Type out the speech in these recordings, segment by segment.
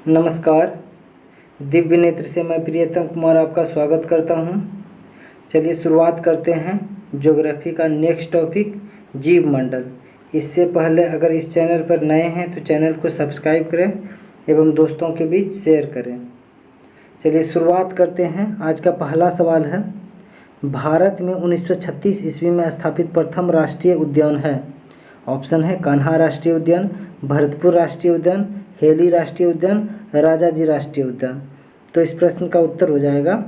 नमस्कार। दिव्य नेत्र से मैं प्रियतम कुमार आपका स्वागत करता हूं। चलिए शुरुआत करते हैं ज्योग्राफी का नेक्स्ट टॉपिक, जीव मंडल। इससे पहले अगर इस चैनल पर नए हैं तो चैनल को सब्सक्राइब करें एवं दोस्तों के बीच शेयर करें। चलिए शुरुआत करते हैं। आज का पहला सवाल है, भारत में 1936 ईस्वी में स्थापित प्रथम राष्ट्रीय उद्यान है। ऑप्शन है कान्हा राष्ट्रीय उद्यान, भरतपुर राष्ट्रीय उद्यान, हेली राष्ट्रीय उद्यान, राजाजी राष्ट्रीय उद्यान। तो इस प्रश्न का उत्तर हो जाएगा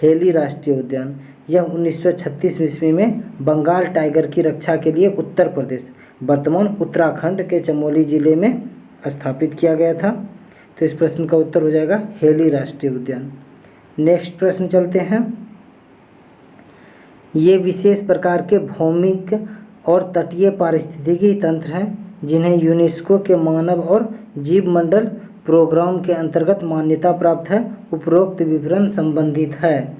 हेली राष्ट्रीय उद्यान। यह 1936 ईस्वी में बंगाल टाइगर की रक्षा के लिए उत्तर प्रदेश, वर्तमान उत्तराखंड के चमोली जिले में स्थापित किया गया था। तो इस प्रश्न का उत्तर हो जाएगा हेली राष्ट्रीय उद्यान। नेक्स्ट प्रश्न चलते हैं। ये विशेष प्रकार के भौमिक और तटीय पारिस्थितिकी तंत्र हैं जिन्हें यूनेस्को के मानव और जीव मंडल प्रोग्राम के अंतर्गत मान्यता प्राप्त है। उपरोक्त विवरण संबंधित है।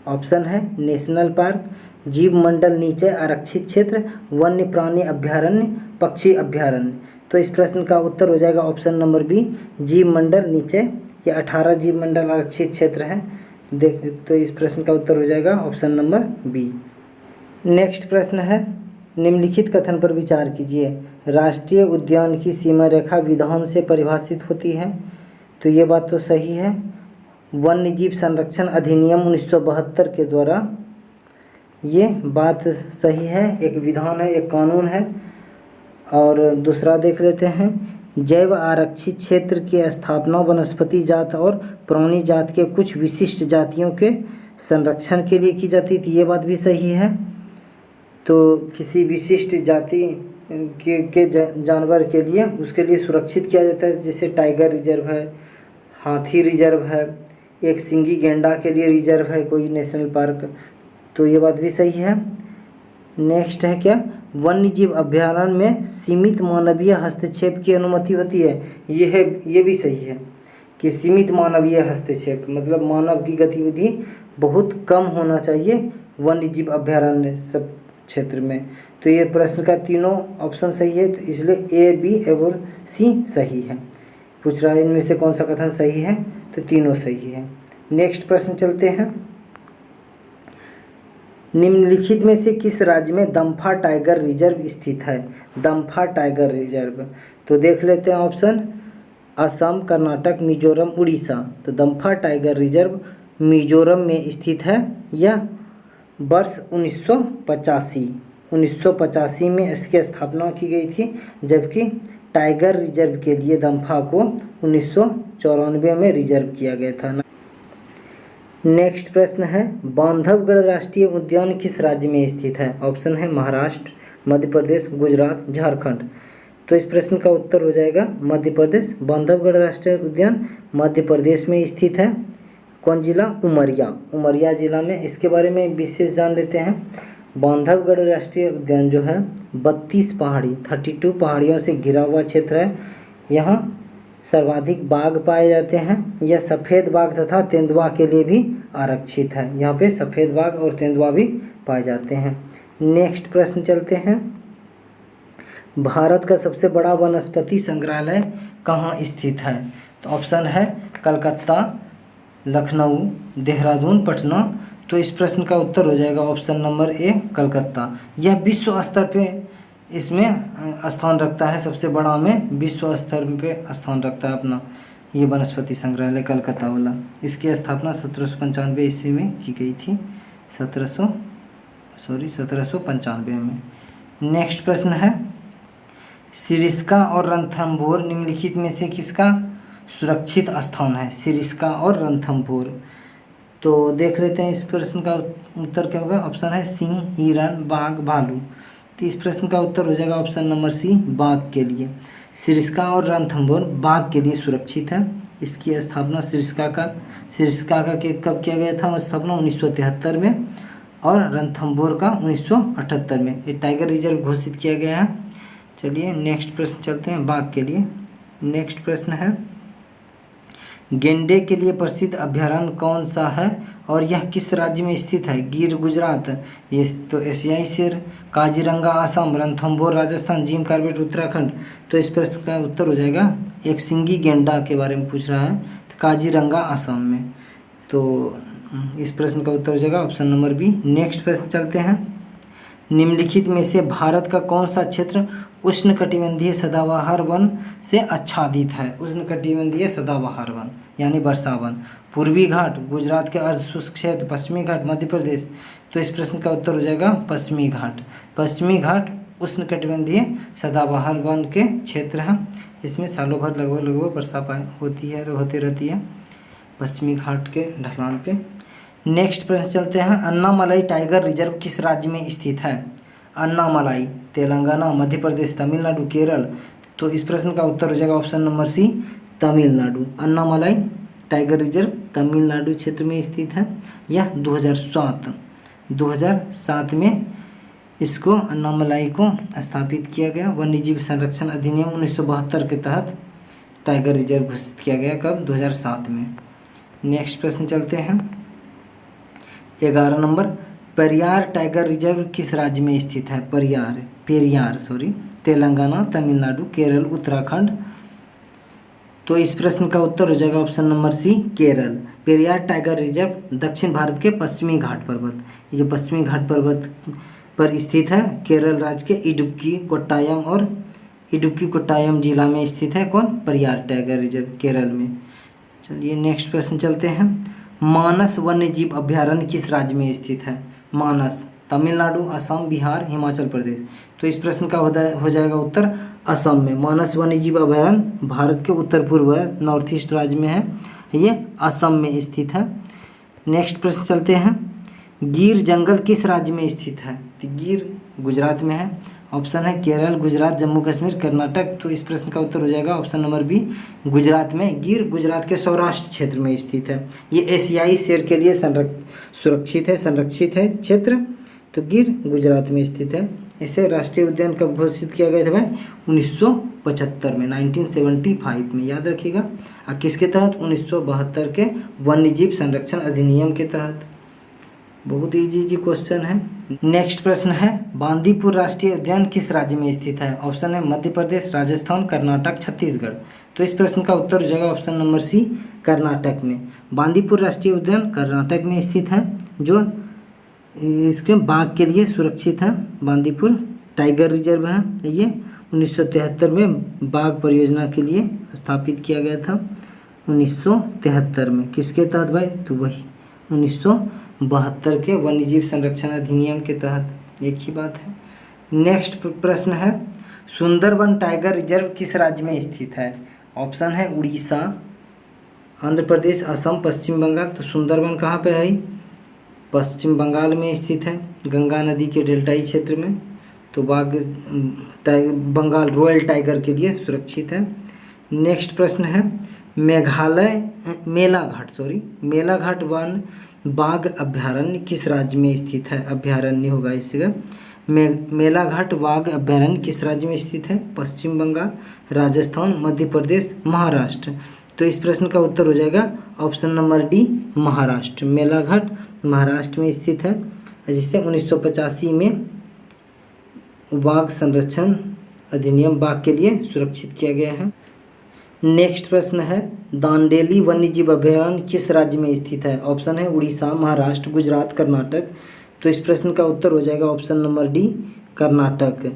ऑप्शन है नेशनल पार्क, जीव मंडल नीचे आरक्षित क्षेत्र, वन्य प्राणी अभ्यारण्य, पक्षी अभ्यारण्य। तो इस प्रश्न का उत्तर हो जाएगा ऑप्शन नंबर बी, जीव मंडल नीचे। ये 18 जीव मंडल आरक्षित क्षेत्र हैं। तो इस प्रश्न का उत्तर हो जाएगा ऑप्शन नंबर बी। नेक्स्ट प्रश्न है, निम्नलिखित कथन पर विचार कीजिए। राष्ट्रीय उद्यान की सीमा रेखा विधान से परिभाषित होती है। तो ये बात तो सही है। वन्यजीव संरक्षण अधिनियम 1972 के द्वारा ये बात सही है। एक विधान है, एक कानून है। और दूसरा देख लेते हैं, जैव आरक्षित क्षेत्र की स्थापना वनस्पति जात और प्राणी जात के कुछ विशिष्ट जातियों के संरक्षण के लिए की जाती थी। ये बात भी सही है। तो किसी विशिष्ट जाति के जानवर के लिए उसके लिए सुरक्षित किया जाता है, जैसे टाइगर रिजर्व है, हाथी रिजर्व है, एक सिंगी गेंडा के लिए रिजर्व है कोई नेशनल पार्क। तो ये बात भी सही है। नेक्स्ट है क्या, वन्यजीव अभ्यारण्य में सीमित मानवीय हस्तक्षेप की अनुमति होती है। ये भी सही है कि सीमित मानवीय हस्तक्षेप मतलब मानव की गतिविधि बहुत कम होना चाहिए वन्यजीव अभ्यारण्य सब क्षेत्र में। तो ये प्रश्न का तीनों ऑप्शन सही है, तो इसलिए ए, बी एवं सी सही है। पूछ रहा है इनमें से कौन सा कथन सही है, तो तीनों सही है। नेक्स्ट प्रश्न चलते हैं। निम्नलिखित में से किस राज्य में दम्फा टाइगर रिजर्व स्थित है। दम्फा टाइगर रिजर्व, तो देख लेते हैं ऑप्शन, असम, कर्नाटक, मिजोरम, उड़ीसा। तो दम्फा टाइगर रिजर्व मिजोरम में स्थित है। यह वर्ष 1985 में इसकी स्थापना की गई थी, जबकि टाइगर रिजर्व के लिए दम्फा को 1994 में रिजर्व किया गया था। नेक्स्ट प्रश्न है, बांधवगढ़ राष्ट्रीय उद्यान किस राज्य में स्थित है। ऑप्शन है महाराष्ट्र, मध्य प्रदेश, गुजरात, झारखंड। तो इस प्रश्न का उत्तर हो जाएगा मध्य प्रदेश। बांधवगढ़ राष्ट्रीय उद्यान मध्य प्रदेश में स्थित है। कौन जिला, उमरिया जिला में। इसके बारे में विशेष जान लेते हैं। बांधवगढ़ राष्ट्रीय उद्यान जो है 32 पहाड़ियों से घिरा हुआ क्षेत्र है। यहाँ सर्वाधिक बाघ पाए जाते हैं। यह सफ़ेद बाघ तथा तेंदुआ के लिए भी आरक्षित है। यहाँ पे सफ़ेद बाघ और तेंदुआ भी पाए जाते हैं। नेक्स्ट प्रश्न चलते हैं, भारत का सबसे बड़ा वनस्पति संग्रहालय कहाँ स्थित है। तो ऑप्शन है कलकत्ता, लखनऊ, देहरादून, पटना। तो इस प्रश्न का उत्तर हो जाएगा ऑप्शन नंबर ए, कलकत्ता। यह विश्व स्तर पे इसमें स्थान रखता है, सबसे बड़ा में विश्व स्तर पे स्थान रखता है अपना ये वनस्पति संग्रहालय कलकत्ता वाला। इसकी स्थापना 1795 ईस्वी में की गई थी। 1795 में। नेक्स्ट प्रश्न है, सिरिस्का और रणथंभौर निम्नलिखित में से किसका सुरक्षित स्थान है। सिरिस्का और रणथंभौर, तो देख लेते हैं इस प्रश्न का उत्तर क्या होगा। ऑप्शन है सिंह, हिरन, बाघ, भालू। तो इस प्रश्न का उत्तर हो जाएगा ऑप्शन नंबर सी, बाघ के लिए। सिरिस्का और रणथंभौर बाघ के लिए सुरक्षित है। इसकी स्थापना सिरिस्का का कब किया गया था, स्थापना 1973 में, और रणथंभौर का 1978 में। ये टाइगर रिजर्व घोषित किया गया है। चलिए नेक्स्ट प्रश्न चलते हैं, बाघ के लिए। नेक्स्ट प्रश्न है, गेंडे के लिए प्रसिद्ध अभ्यारण्य कौन सा है और यह किस राज्य में स्थित है? गिर गुजरात, ये तो एशियाई शेर। Kaziranga Assam, Ranthambore Rajasthan, Jim Corbett Uttarakhand. तो इस प्रश्न का उत्तर हो जाएगा, एक सिंगी गेंडा के बारे में पूछ रहा है, तो काजीरंगा असम में। तो इस प्रश्न का उत्तर हो जाएगा ऑप्शन नंबर बी। नेक्स्ट प्रश्न चलते हैं। निम्नलिखित में से भारत का कौन सा क्षेत्र उष्णकटिबंधीय सदाबहार वन से आच्छादित है? उष्णकटिबंधीय सदाबहार वन यानी वर्षा वन। पूर्वी घाट, गुजरात के अर्ध शुष्क क्षेत्र, पश्चिमी घाट, मध्य प्रदेश। तो इस प्रश्न का उत्तर हो जाएगा पश्चिमी घाट। पश्चिमी घाट उष्णकटिबंधीय सदाबहार वन के क्षेत्र हैं। इसमें सालों भर लगभग वर्षा होती रहती है पश्चिमी घाट के ढलान पे। नेक्स्ट प्रश्न चलते हैं। अन्नामलाई टाइगर रिजर्व किस राज्य में स्थित है? अन्नामलाई, तेलंगाना, मध्य प्रदेश, तमिलनाडु, केरल। तो इस प्रश्न का उत्तर हो जाएगा option number C, Tamil Nadu. Annamalai tiger reserve Tamil Nadu क्षेत्र में स्थित है। यह 2007 में इसको अन्नामलाई को स्थापित किया गया। वन्यजीव संरक्षण अधिनियम 1972 के तहत टाइगर रिजर्व घोषित किया गया। कब? 2007 में। नेक्स्ट प्रश्न चलते हैं 11 नंबर। पेरियार टाइगर रिजर्व किस राज्य में स्थित है? पेरियार तेलंगाना, तमिलनाडु, केरल, उत्तराखंड। तो इस प्रश्न का उत्तर हो जाएगा option number C, Kerala. Periyar tiger reserve दक्षिण भारत के पश्चिमी घाट पर्वत, ये जो पश्चिमी घाट पर्वत पर स्थित है, केरल राज्य के इडुक्की कोट्टायम जिला में स्थित है। कौन? पेरियार टाइगर रिजर्व केरल में। चलिए नेक्स्ट प्रश्न चलते हैं। मानस वन्यजीव अभयारण्य किस राज्य में स्थित है? मानस तमिलनाडु, असम, बिहार, हिमाचल प्रदेश। तो इस प्रश्न का हो जाएगा उत्तर असम में। मानस वन्यजीव अभयारण्य भारत के उत्तर पूर्व नॉर्थ ईस्ट राज्य में है, ये असम में स्थित है। नेक्स्ट प्रश्न चलते हैं। गिर जंगल किस राज्य में स्थित है? तो गिर गुजरात में है। ऑप्शन है केरल, गुजरात, जम्मू कश्मीर, कर्नाटक। तो इस प्रश्न का उत्तर हो जाएगा ऑप्शन नंबर बी, गुजरात में। गिर गुजरात के सौराष्ट्र क्षेत्र में स्थित है। ये एशियाई शेर के लिए संरक्षित है क्षेत्र। तो गिर गुजरात में स्थित है। इसे राष्ट्रीय उद्यान कब घोषित किया गया था भाई? 1975 में, 1975 में, याद रखिएगा। और किसके तहत? 1972 के वन्यजीव संरक्षण अधिनियम के तहत। बहुत इजी क्वेश्चन है। नेक्स्ट प्रश्न है। बांदीपुर राष्ट्रीय उद्यान किस राज्य में स्थित है? ऑप्शन है मध्य प्रदेश, राजस्थान, कर्नाटक, छत्तीसगढ़। तो इस प्रश्न का उत्तर हो जाएगा ऑप्शन नंबर सी, कर्नाटक में। बांदीपुर राष्ट्रीय उद्यान कर्नाटक में स्थित है, जो इसके बाघ के लिए सुरक्षित है। बांदीपुर टाइगर रिजर्व है। ये 1973 में बाघ परियोजना के लिए स्थापित किया गया था। 1973 में किसके तहत भाई? तो वही 1972 के वन्यजीव संरक्षण अधिनियम के तहत। एक ही बात है। नेक्स्ट प्रश्न है। सुंदरवन टाइगर रिजर्व किस राज्य में स्थित है? ऑप्शन है उड़ीसा, आंध्र प्रदेश, असम, पश्चिम बंगाल। तो सुंदरवन कहाँ पे है? पश्चिम बंगाल में स्थित है, गंगा नदी के डेल्टाई क्षेत्र में। तो बाघ बंगाल रॉयल टाइगर के लिए सुरक्षित है। नेक्स्ट प्रश्न है। मेलाघाट वन बाघ अभयारण्य किस राज्य में स्थित है? अभयारण्य होगा इसका। मेलाघाट बाघ अभयारण्य किस राज्य में स्थित है? पश्चिम बंगाल, राजस्थान, मध्य प्रदेश, महाराष्ट्र। तो इस प्रश्न का उत्तर हो जाएगा option number D, Maharashtra. Melghat Maharashtra में स्थित है, जिसे 1985 में बाघ संरक्षण अधिनियम बाघ के लिए सुरक्षित किया गया है। नेक्स्ट प्रश्न है। दांडेली वन्यजीव अभयारण्य किस राज्य में स्थित है? ऑप्शन है उड़ीसा, महाराष्ट्र, गुजरात, कर्नाटक। तो इस प्रश्न का उत्तर हो जाएगा ऑप्शन नंबर डी, कर्नाटक।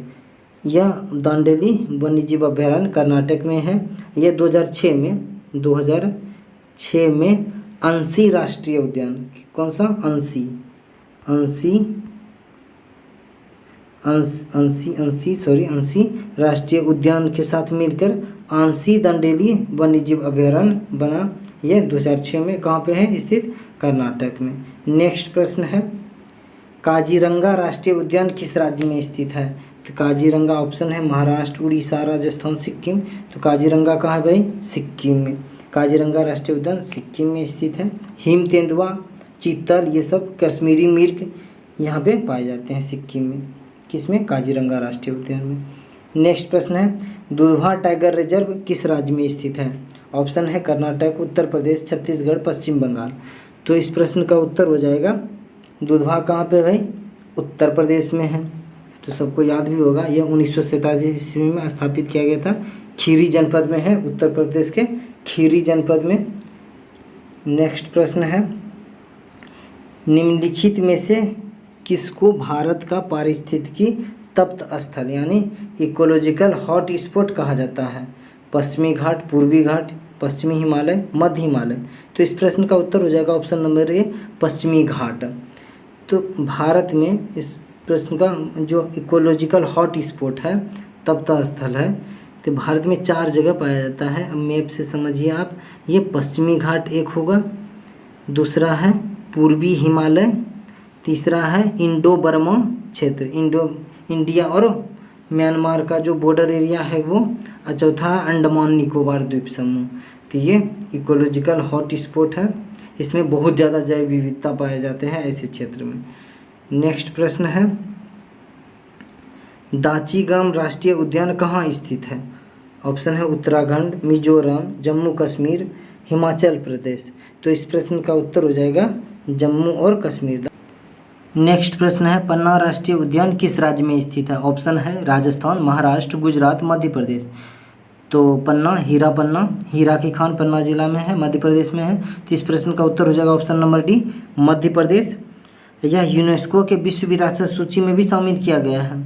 यह दांडेली वन्यजीव अभयारण्य कर्नाटक में है। यह 2006 में अंशी राष्ट्रीय उद्यान, कौन सा? अंशी राष्ट्रीय उद्यान के साथ मिलकर अंशी दांडेली वन्यजीव अभयारण्य बना। यह 2006 में कहाँ पे है स्थित? कर्नाटक में। नेक्स्ट प्रश्न है। काजीरंगा राष्ट्रीय उद्यान किस राज्य में स्थित है? तो काजीरंगा ऑप्शन है महाराष्ट्र, उड़ीसा, राजस्थान, सिक्किम। तो काजीरंगा कहाँ है भाई? सिक्किम में। काजीरंगा राष्ट्रीय उद्यान सिक्किम में स्थित है। हिम तेंदुआ, चीतल, ये सब कश्मीरी मिर्ग यहाँ पे पाए जाते हैं सिक्किम में। किसमें? काजीरंगा राष्ट्रीय उद्यान में। नेक्स्ट प्रश्न है। दुधवा टाइगर रिजर्व किस राज्य में स्थित है? ऑप्शन है कर्नाटक, उत्तर प्रदेश, छत्तीसगढ़, पश्चिम बंगाल। तो इस प्रश्न का उत्तर हो जाएगा दुधवा कहाँ पे भाई, उत्तर प्रदेश में है। तो सबको याद भी होगा, यह 1987 ईस्वी में स्थापित किया गया था। खीरी जनपद में है, उत्तर प्रदेश के खीरी जनपद में। नेक्स्ट प्रश्न है, निम्नलिखित में से किसको भारत का पारिस्थितिकी तप्त स्थल यानी इकोलॉजिकल हॉट स्पॉट कहा जाता है? पश्चिमी घाट, पूर्वी घाट, पश्चिमी हिमालय, मध्य हिमालय। तो इस प्रश्न का उत्तर हो जाएगा ऑप्शन नंबर ए, पश्चिमी घाट। तो भारत में इस प्रश्न का जो इकोलॉजिकल हॉट स्पॉट है, तप्त स्थल है, तो भारत में 4 जगह पाया जाता है। अब मैप से समझिए आप, ये पश्चिमी घाट एक होगा, दूसरा है पूर्वी हिमालय, तीसरा है इंडो बर्मा क्षेत्र, इंडिया और म्यांमार का जो बॉर्डर एरिया है वो, और चौथा है अंडमान निकोबार द्वीप समूह। तो ये इकोलॉजिकल हॉट स्पॉट है, इसमें बहुत ज़्यादा जैव विविधता पाए जाते हैं ऐसे क्षेत्र में। नेक्स्ट प्रश्न है, दाचीगम राष्ट्रीय उद्यान कहाँ स्थित है? ऑप्शन है उत्तराखंड, मिजोरम, जम्मू कश्मीर, हिमाचल प्रदेश। तो इस प्रश्न का उत्तर हो जाएगा जम्मू और कश्मीर। नेक्स्ट प्रश्न है, पन्ना राष्ट्रीय उद्यान किस राज्य में स्थित है? ऑप्शन है राजस्थान, महाराष्ट्र, गुजरात, मध्य प्रदेश। तो पन्ना, हीरा की खान पन्ना जिला में है, मध्य प्रदेश में है। तो इस प्रश्न का उत्तर हो जाएगा option number D, Madhya Pradesh. यह यूनेस्को के विश्व विरासत सूची में भी शामिल किया गया है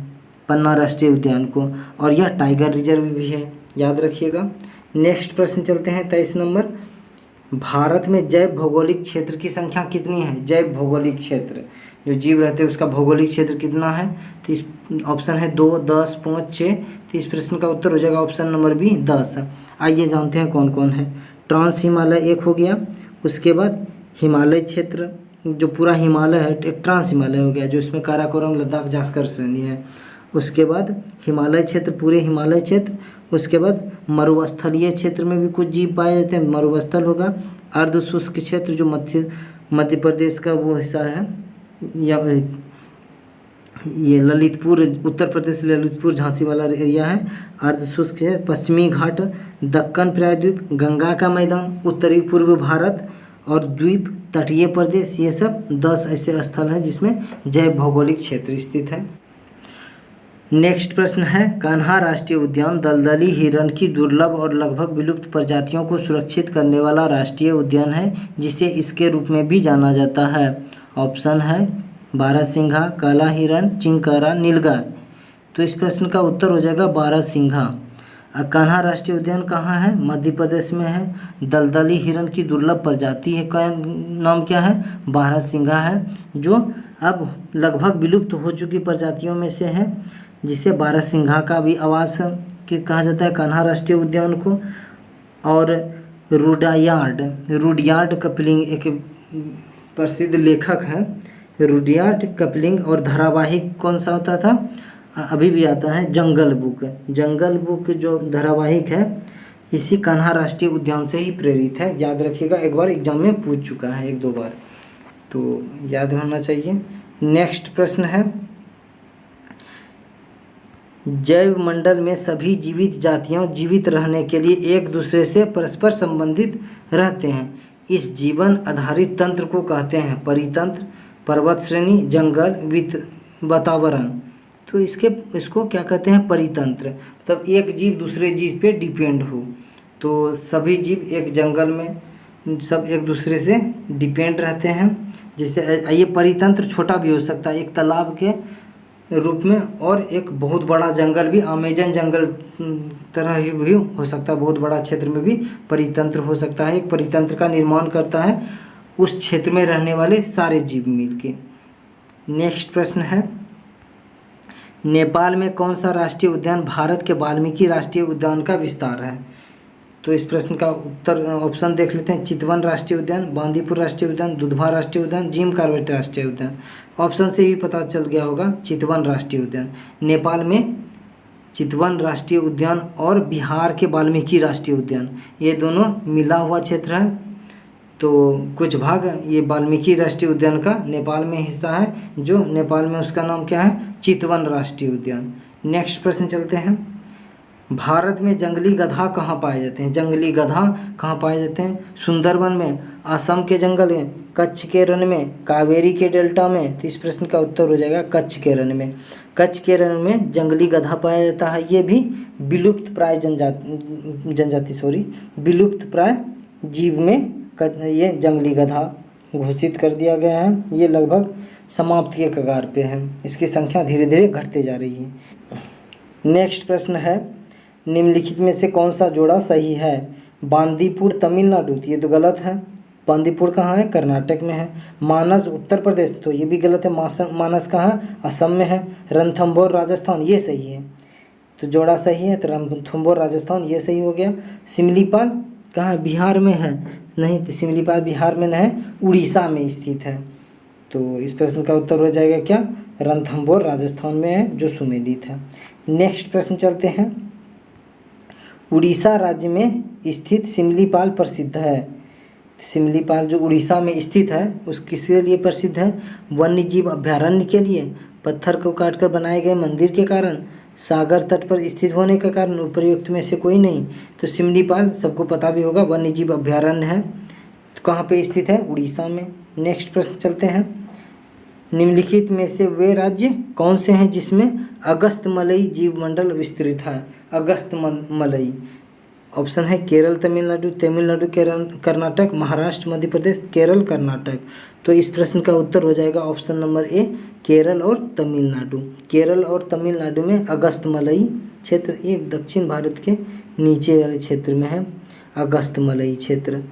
पन्ना राष्ट्रीय उद्यान को, और यह टाइगर रिजर्व भी है, याद रखिएगा। नेक्स्ट प्रश्न चलते हैं 23 नंबर, भारत में जैव भौगोलिक क्षेत्र की संख्या कितनी है? जैव भौगोलिक क्षेत्र जो जीव रहते हैं उसका भौगोलिक क्षेत्र कितना है? तो इस ऑप्शन है 2, 10, 5, 6। तो इस प्रश्न का उत्तर हो जाएगा ऑप्शन नंबर बी, 10। आइए जानते हैं कौन कौन है। ट्रांस हिमालय एक हो गया, उसके बाद हिमालय क्षेत्र जो पूरा हिमालय है एक ट्रांस हिमालय हो गया, जो इसमें काराकोरम, लद्दाख, जास्कर श्रेणी है। उसके बाद हिमालय क्षेत्र, पूरे हिमालय क्षेत्र। उसके बाद मरुस्थलीय क्षेत्र में भी कुछ जीव पाए जाते हैं, मरुस्थल होगा। अर्ध शुष्क क्षेत्र जो मध्य प्रदेश का वो हिस्सा है, या ये ललितपुर, उत्तर प्रदेश ललितपुर झांसी वाला एरिया है, अर्ध शुष्क है। पश्चिमी घाट, दक्कन प्रायद्वीप, गंगा का मैदान, उत्तरी पूर्व भारत और द्वीप तटीय प्रदेश, ये सब 10 ऐसे स्थल हैं जिसमें जैव भौगोलिक क्षेत्र स्थित है। नेक्स्ट प्रश्न है, कान्हा राष्ट्रीय उद्यान दलदली हिरण की दुर्लभ और लगभग विलुप्त प्रजातियों को सुरक्षित करने वाला राष्ट्रीय उद्यान है, जिसे इसके रूप में भी जाना जाता है। ऑप्शन है बारहसिंघा, काला हिरण, चिंकारा, नीलगाय। तो इस प्रश्न का उत्तर हो जाएगा बारहसिंघा। कान्हा राष्ट्रीय उद्यान कहाँ है? मध्य प्रदेश में है। दलदली हिरण की दुर्लभ प्रजाति है का नाम क्या है? बारहसिंघा है, जो अब लगभग विलुप्त हो चुकी प्रजातियों में से है, जिसे बारहसिंघा का भी आवास कहा जाता है कान्हा राष्ट्रीय उद्यान को। और रुडयार्ड कपलिंग एक प्रसिद्ध लेखक हैं, रुडयार्ड कपलिंग, और धारावाहिक कौन सा होता था? अभी भी आता है जंगल बुक जो धारावाहिक है इसी कान्हा राष्ट्रीय उद्यान से ही प्रेरित है, याद रखिएगा। एक बार एग्जाम में पूछ चुका है, 1-2 बार, तो याद होना चाहिए। नेक्स्ट प्रश्न है, जैव मंडल में सभी जीवित जातियां जीवित रहने के लिए एक दूसरे से परस्पर संबंधित रहते हैं। इस जीवन आधारित तंत्र को कहते हैं परितंत्र, पर्वत श्रेणी, जंगल, वातावरण। तो इसको क्या कहते हैं? परितंत्र। मतलब एक जीव दूसरे जीव पे डिपेंड हो, तो सभी जीव एक जंगल में सब एक दूसरे से डिपेंड रहते हैं। जैसे ये परितंत्र छोटा भी हो सकता है, एक तालाब के रूप में, और एक बहुत बड़ा जंगल भी, अमेजन जंगल तरह ही भी हो सकता है, बहुत बड़ा क्षेत्र में भी परितंत्र हो सकता है। एक परितंत्र का निर्माण करता है उस क्षेत्र में रहने वाले सारे जीव मिलके। नेक्स्ट प्रश्न है, नेपाल में कौन सा राष्ट्रीय उद्यान भारत के वाल्मीकि राष्ट्रीय उद्यान का विस्तार है? तो इस प्रश्न का उत्तर ऑप्शन देख लेते हैं। चितवन राष्ट्रीय उद्यान, बांदीपुर राष्ट्रीय उद्यान, दुधवा राष्ट्रीय उद्यान, जिम कॉर्बेट राष्ट्रीय उद्यान। ऑप्शन से भी पता चल गया होगा, चितवन राष्ट्रीय उद्यान। नेपाल में चितवन राष्ट्रीय उद्यान और बिहार के वाल्मीकि राष्ट्रीय उद्यान, ये दोनों मिला हुआ क्षेत्र है। तो कुछ भाग ये वाल्मीकि राष्ट्रीय उद्यान का नेपाल में हिस्सा है, जो नेपाल में उसका नाम क्या है? चितवन राष्ट्रीय उद्यान। नेक्स्ट प्रश्न चलते हैं, भारत में जंगली गधा कहाँ पाए जाते हैं? जंगली गधा कहाँ पाए जाते हैं? सुंदरबन में, असम के जंगल में, कच्छ के रण में, कावेरी के डेल्टा में। तो इस प्रश्न का उत्तर हो जाएगा कच्छ के रण में। कच्छ के रण में जंगली गधा पाया जाता है। ये भी विलुप्त प्राय विलुप्त प्राय जीव में ये जंगली गधा घोषित कर दिया गया है। ये लगभग समाप्ति के कगार पे है। इसकी संख्या धीरे धीरे घटते जा रही है। नेक्स्ट प्रश्न है, निम्नलिखित में से कौन सा जोड़ा सही है? बांदीपुर तमिलनाडु, तो ये तो गलत है। बांदीपुर कहाँ है? कर्नाटक में है। मानस उत्तर प्रदेश, तो ये भी गलत है। मानस कहाँ? असम में है। रणथंभौर राजस्थान, ये सही है। तो जोड़ा सही है, तो रणथंभौर राजस्थान ये सही हो गया। सिमलीपाल कहाँ है? बिहार में है। नहीं, तो सिमलीपाल बिहार में नहीं है, उड़ीसा में स्थित है। तो इस प्रश्न का उत्तर हो जाएगा क्या? रणथंभौर राजस्थान में है, जो सुमेलित है। नेक्स्ट प्रश्न चलते हैं। उड़ीसा राज्य में स्थित सिमलीपाल प्रसिद्ध है। सिमलीपाल जो उड़ीसा में स्थित है, उस किसके लिए प्रसिद्ध है? वन्य जीव अभ्यारण्य के लिए, पत्थर को काटकर बनाए गए मंदिर के कारण, सागर तट पर स्थित होने के कारण, उपर्युक्त में से कोई नहीं। तो सिमलीपाल सबको पता भी होगा, वन्य जीव अभ्यारण्य है। तो कहाँ पे स्थित है? उड़ीसा में। नेक्स्ट प्रश्न चलते हैं। निम्नलिखित में से वे राज्य कौन से हैं जिसमें अगस्त्यमलई जीवमंडल विस्तृत है? अगस्त्यमलई ऑप्शन है केरल, तमिलनाडु, कर्नाटक, महाराष्ट्र, मध्य प्रदेश, केरल, कर्नाटक। तो इस प्रश्न का उत्तर हो जाएगा ऑप्शन नंबर ए, केरल और तमिलनाडु। केरल और तमिलनाडु में अगस्त्यमलई क्षेत्र, ये दक्षिण भारत के नीचे वाले क्षेत्र में है अगस्त्यमलई क्षेत्र।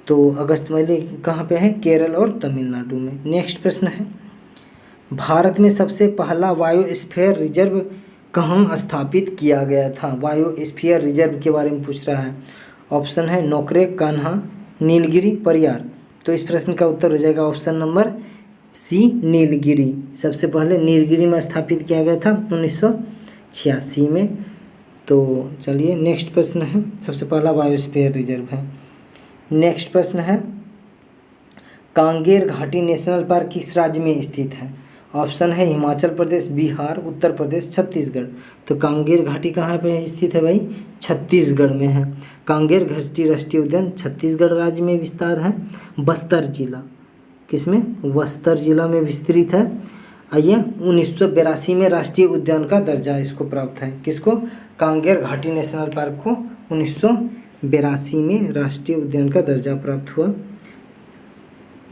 तो अगस्त्यमलई कहाँ पे है? केरल और तमिलनाडु में। नेक्स्ट प्रश्न है, भारत में सबसे पहला बायोस्फीयर रिजर्व कहाँ स्थापित किया गया था? बायोस्फीयर रिजर्व के बारे में पूछ रहा है। ऑप्शन है नोकरेक, कान्हा, नीलगिरी, परियार। तो इस प्रश्न का उत्तर हो जाएगा ऑप्शन नंबर सी, नीलगिरी। सबसे पहले नीलगिरी में स्थापित किया गया था 1986 में। तो चलिए नेक्स्ट प्रश्न है, सबसे पहला बायोस्फीयर रिजर्व है। नेक्स्ट प्रश्न है, कांगेर घाटी नेशनल पार्क किस राज्य में स्थित है? ऑप्शन है हिमाचल प्रदेश, बिहार, उत्तर प्रदेश, छत्तीसगढ़। तो कांगेर घाटी कहाँ पे स्थित है भाई? छत्तीसगढ़ में है। कांगेर घाटी राष्ट्रीय उद्यान छत्तीसगढ़ राज्य में विस्तार है। बस्तर जिला, किसमें? बस्तर जिला में विस्तृत है। यह 1982 में राष्ट्रीय उद्यान का दर्जा इसको प्राप्त है। किसको? कांगेर घाटी नेशनल पार्क को 1982 में राष्ट्रीय उद्यान का दर्जा प्राप्त हुआ।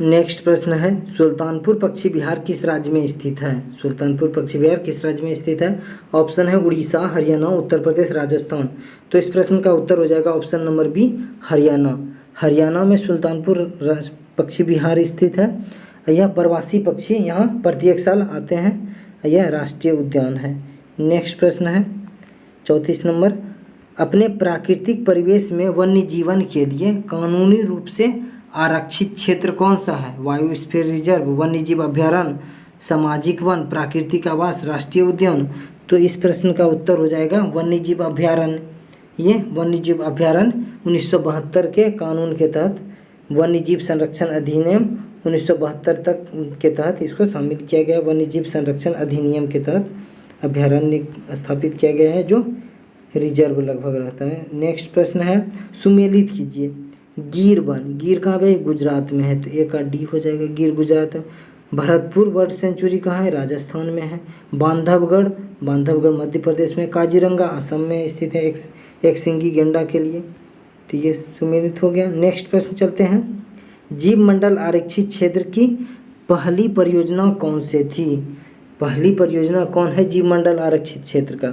नेक्स्ट प्रश्न है, सुल्तानपुर पक्षी विहार किस राज्य में स्थित है? सुल्तानपुर पक्षी विहार किस राज्य में स्थित है? ऑप्शन है उड़ीसा, हरियाणा, उत्तर प्रदेश, राजस्थान। तो इस प्रश्न का उत्तर हो जाएगा option number B, Haryana. Haryana में सुल्तानपुर पक्षी विहार स्थित है। यह प्रवासी पक्षी यहाँ प्रत्येक साल आते हैं। यह राष्ट्रीय उद्यान है। नेक्स्ट प्रश्न है 34 नंबर, अपने प्राकृतिक परिवेश में वन्य जीवन के लिए कानूनी रूप से आरक्षित क्षेत्र कौन सा है? बायोस्फीयर रिजर्व, वन्यजीव अभ्यारण्य, सामाजिक वन, प्राकृतिक आवास, राष्ट्रीय उद्यान। तो इस प्रश्न का उत्तर हो जाएगा वन्यजीव अभ्यारण्य। ये वन्यजीव अभ्यारण्य 1972 के कानून के तहत, वन्यजीव संरक्षण अधिनियम 1972 तक के तहत इसको शामिल किया गया। वन्यजीव संरक्षण अधिनियम के तहत अभ्यारण्य स्थापित किया गया है, जो रिजर्व लगभग रहता है। नेक्स्ट प्रश्न है, सुमेलित कीजिए। गिर वन, गिर कहाँ पे? गुजरात में है। तो ए का डी हो जाएगा, गिर गुजरात है। भरतपुर बर्ड सेंचुरी कहाँ है? राजस्थान में है। बांधवगढ़ मध्य प्रदेश में। काजीरंगा असम में स्थित है, एक सिंगी गेंडा के लिए। तो ये सुमेलित हो गया। नेक्स्ट प्रश्न चलते हैं, जीव मंडल आरक्षित क्षेत्र की पहली परियोजना कौन से थी? पहली परियोजना कौन है जीव मंडल आरक्षित क्षेत्र का?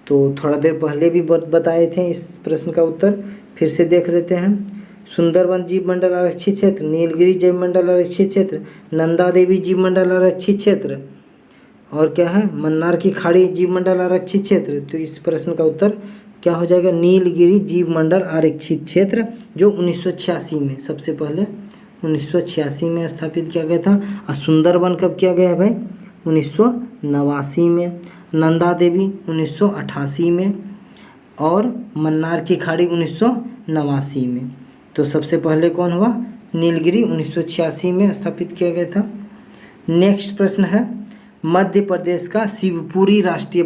तो थोड़ा देर पहले भी बताए थे इस प्रश्न का उत्तर, फिर से देख लेते हैं। सुंदरवन जीव मंडल आरक्षित क्षेत्र, नीलगिरी जीव मंडल आरक्षित क्षेत्र, नंदा देवी जीव मंडल आरक्षित क्षेत्र, और क्या है? मन्नार की खाड़ी जीव मंडल आरक्षित क्षेत्र। तो इस प्रश्न का उत्तर क्या हो जाएगा? नीलगिरी जीव मंडल आरक्षित क्षेत्र, जो 1986 में, सबसे पहले 1986 में स्थापित किया गया था। और सुंदरवन कब किया गया है भाई? 1989 में। नंदा देवी 1988 में, और मन्नार की खाड़ी 1989 में। तो सबसे पहले कौन हुआ? नीलगिरी 1986 में स्थापित किया गया था। नेक्स्ट प्रश्न है, मध्य प्रदेश का शिवपुरी राष्ट्रीय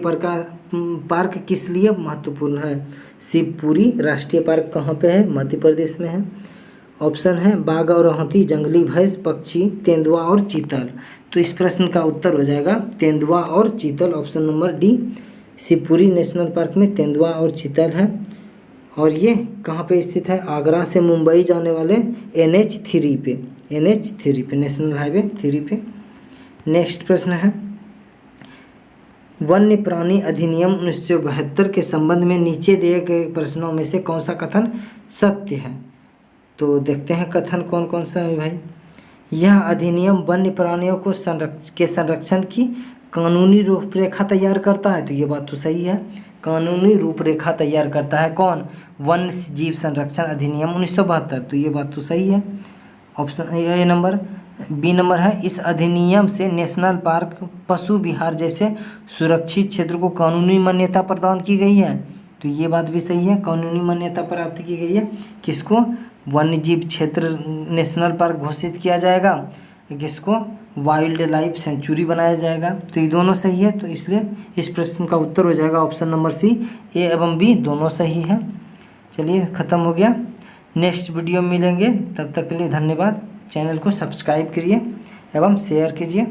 पार्क किस लिए महत्वपूर्ण है? शिवपुरी राष्ट्रीय पार्क कहाँ पे है? मध्य प्रदेश में है। ऑप्शन है बाघ और हाथी, जंगली भैंस, पक्षी, तेंदुआ और चीतल। तो इस प्रश्न का उत्तर हो जाएगा तेंदुआ और चीतल, option number D. Shivpuri national park में तेंदुआ और चीतल है और ये कहाँ पे स्थित है? आगरा से मुंबई जाने वाले NH3 पे, NH3 पे, नेशनल हाईवे 3 पे। नेक्स्ट प्रश्न है वन्य प्राणी अधिनियम 1972 के संबंध में नीचे दिए गए प्रश्नों में से कौन सा कथन सत्य है? तो देखते हैं कथन कौन कौन सा है भाई। यह अधिनियम वन्य प्राणियों को संरक्षण की कानूनी रूपरेखा तैयार करता है। तो ये बात तो सही है, कानूनी रूपरेखा तैयार करता है कौन? वन्य जीव संरक्षण अधिनियम 1972। तो ये बात तो सही है। Option A number. B number है इस अधिनियम से नेशनल पार्क, पशु विहार जैसे सुरक्षित क्षेत्र को कानूनी मान्यता प्रदान की गई है। तो ये बात भी सही है, कानूनी मान्यता प्राप्त की गई है। किसको? वन्य जीव क्षेत्र नेशनल पार्क घोषित किया जाएगा, किसको? वाइल्ड लाइफ सेंचुरी बनाया जाएगा। तो ये दोनों सही है, तो इसलिए इस प्रश्न का उत्तर हो जाएगा ऑप्शन नंबर सी। ए एवं बी दोनों सही है। चलिए ख़त्म हो गया, नेक्स्ट वीडियो में मिलेंगे, तब तक के लिए धन्यवाद। चैनल को सब्सक्राइब करिए एवं शेयर कीजिए।